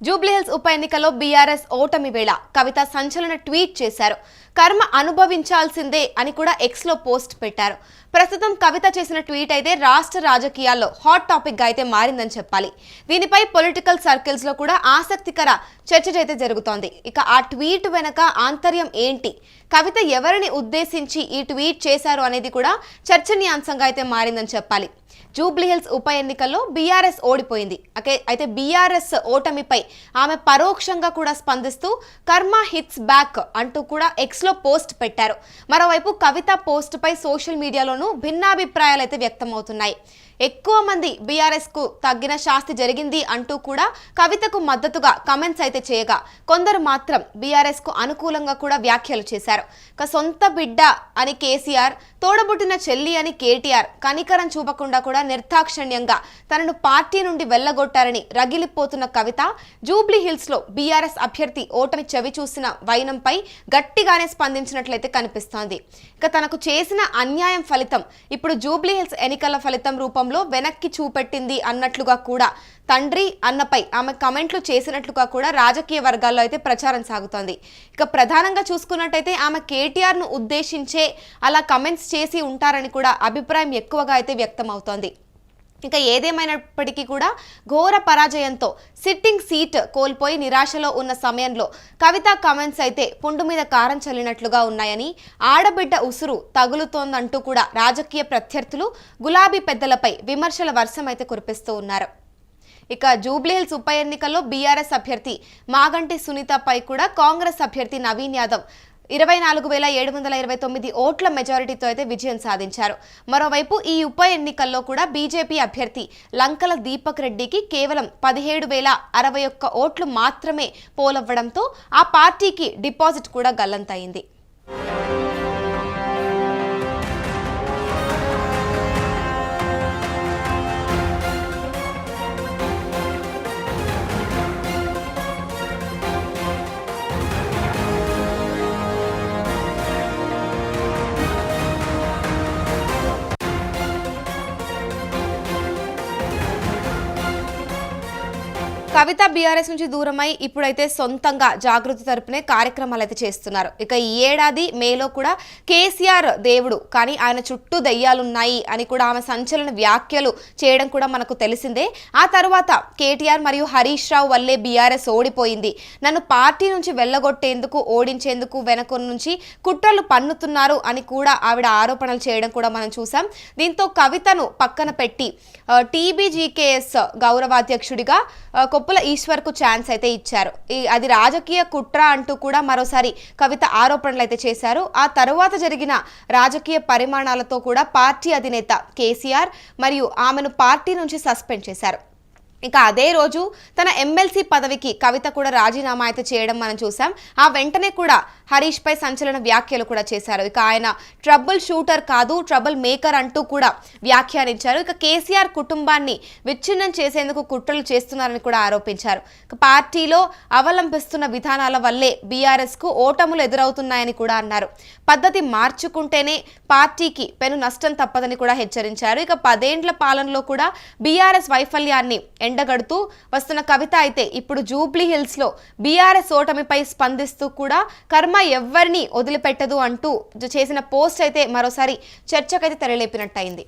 జూబ్లీహిల్స్ ఉప ఎన్నికలో బీఆర్ఎస్ ఓటమి వేళ కవిత సంచలన ట్వీట్ చేశారు. కర్మ అనుభవించాల్సిందే అని కూడా ఎక్స్ లో పోస్ట్ పెట్టారు. ప్రస్తుతం కవిత చేసిన ట్వీట్ అయితే రాష్ట్ర రాజకీయాల్లో హాట్ టాపిక్ గా అయితే మారిందని చెప్పాలి. దీనిపై పొలిటికల్ సర్కిల్స్ లో కూడా ఆసక్తికర చర్చ అయితే జరుగుతోంది. ఇక ఆ ట్వీట్ వెనక ఆంతర్యం ఏంటి, కవిత ఎవరిని ఉద్దేశించి ఈ ట్వీట్ చేశారు అనేది కూడా చర్చనీయాంశంగా అయితే మారిందని చెప్పాలి. జూబ్లీహిల్స్ ఉప ఎన్నికల్లో బీఆర్ఎస్ ఓడిపోయింది. అయితే బీఆర్ఎస్ ఓటమిపై ఆమె పరోక్షంగా కూడా స్పందిస్తూ కర్మ హిట్స్ బ్యాక్ అంటూ కూడా ఎక్స్ లో పోస్ట్ పెట్టారు. మరోవైపు కవిత పోస్ట్ పై సోషల్ మీడియాలోనూ భిన్నాభిప్రాయాలు అయితే వ్యక్తమవుతున్నాయి. ఎక్కువ మంది బీఆర్ఎస్ కు తగ్గిన శాస్తి జరిగింది అంటూ కూడా కవితకు మద్దతుగా కమెంట్స్ అయితే చేయగా, కొందరు మాత్రం బీఆర్ఎస్ కు అనుకూలంగా కూడా వ్యాఖ్యలు చేశారు. సొంత బిడ్డ అని కేసీఆర్, తోడబుట్టిన చెల్లి అని కేటీఆర్ కనికరం చూపకుండా కూడా నిర్దాక్షిణ్యంగా తనను పార్టీ నుండి వెళ్లగొట్టారని రగిలిపోతున్న కవిత జూబ్లీ హిల్స్ లో బీఆర్ఎస్ అభ్యర్థి ఓటమి చవి చూసిన వైనంపై గట్టిగానే స్పందించినట్లయితే కనిపిస్తోంది. తనకు చేసిన అన్యాయం ఫలితం ఇప్పుడు జూబ్లీ హిల్స్ ఎన్నికల ఫలితం రూపంలో వెనక్కి చూపెట్టింది అన్నట్లుగా కూడా తండ్రి అన్నపై ఆమె కమెంట్లు చేసినట్లుగా కూడా రాజకీయ వర్గాల్లో అయితే ప్రచారం సాగుతోంది. ప్రధానంగా చూసుకున్నట్టయితే ఆమె కేటీఆర్ ను ఉద్దేశించే అలా కమెంట్స్ చేసి ఉంటారని కూడా అభిప్రాయం ఎక్కువగా అయితే వ్యక్తం అవుతోంది. ఏదేమైనప్పటికీ కూడా ఘోర పరాజయంతో సిట్టింగ్ సీట్ కోల్పోయి నిరాశలో ఉన్న సమయంలో కవిత కామెంట్స్ అయితే పుండు మీద కారం చల్లినట్లుగా ఉన్నాయని, ఆడబిడ్డ ఉసురు తగులుతోందంటూ కూడా రాజకీయ ప్రత్యర్థులు గులాబీ పెద్దలపై విమర్శల వర్షం అయితే కురిపిస్తూ ఉన్నారు. జూబ్లీహిల్స్ ఉప ఎన్నికల్లో బీఆర్ఎస్ అభ్యర్థి మాగంటి సునీతపై కూడా కాంగ్రెస్ అభ్యర్థి నవీన్ యాదవ్ 24,729 ఓట్ల మెజారిటీతో అయితే విజయం సాధించారు. మరోవైపు ఈ ఉప ఎన్నికల్లో కూడా బీజేపీ అభ్యర్థి లంకల దీపక్ రెడ్డికి కేవలం 17,061 ఓట్లు మాత్రమే పోలవ్వడంతో ఆ పార్టీకి డిపాజిట్ కూడా గల్లంతైంది. కవిత బీఆర్ఎస్ నుంచి దూరమై ఇప్పుడైతే సొంతంగా జాగృతి తరపునే కార్యక్రమాలు అయితే చేస్తున్నారు. ఈ ఏడాది మేలో కూడా కేసీఆర్ దేవుడు కానీ ఆయన చుట్టూ దెయ్యాలున్నాయి అని కూడా ఆమె సంచలన వ్యాఖ్యలు చేయడం కూడా మనకు తెలిసిందే. ఆ తర్వాత కేటీఆర్ మరియు హరీష్ రావు వల్లే బీఆర్ఎస్ ఓడిపోయింది, నన్ను పార్టీ నుంచి వెళ్ళగొట్టేందుకు ఓడించేందుకు వెనక నుంచి కుట్రలు పన్నుతున్నారు అని కూడా ఆవిడ ఆరోపణలు చేయడం కూడా మనం చూసాం. దీంతో కవితను పక్కన పెట్టి టీబీజీకేఎస్ గౌరవాధ్యక్షుడిగా కొప్పుల ఈశ్వర్ కు ఛాన్స్ అయితే ఇచ్చారు. అది రాజకీయ కుట్ర అంటూ కూడా మరోసారి కవిత ఆరోపణలు అయితే చేశారు. ఆ తరువాత జరిగిన రాజకీయ పరిమాణాలతో కూడా పార్టీ అధినేత కేసీఆర్ మరియు ఆమెను పార్టీ నుంచి సస్పెండ్ చేశారు. అదే రోజు తన ఎమ్మెల్సీ పదవికి కవిత కూడా రాజీనామా అయితే చేయడం మనం చూసాం. ఆ వెంటనే కూడా హరీష్ పై సంచలన వ్యాఖ్యలు కూడా చేశారు. ఆయన ట్రబుల్ షూటర్ కాదు, ట్రబుల్ మేకర్ అంటూ కూడా వ్యాఖ్యానించారు. కేసీఆర్ కుటుంబాన్ని విచ్ఛిన్నం చేసేందుకు కుట్రలు చేస్తున్నారని కూడా ఆరోపించారు. పార్టీలో అవలంబిస్తున్న విధానాల వల్లే బీఆర్ఎస్ కు ఓటములు ఎదురవుతున్నాయని కూడా అన్నారు. పద్ధతి మార్చుకుంటేనే పార్టీకి పెను నష్టం తప్పదని కూడా హెచ్చరించారు. 10 ఏండ్ల పాలనలో కూడా బీఆర్ఎస్ వైఫల్యాన్ని ఎండగడుతూ వస్తున్న కవిత అయితే ఇప్పుడు జూబ్లీ హిల్స్ లో బీఆర్ఎస్ ఓటమిపై స్పందిస్తూ కూడా కర్మ ఎవ్వరిని వదిలిపెట్టదు అంటూ చేసిన పోస్ట్ అయితే మరోసారి చర్చకైతే తెరలేపినట్టయింది.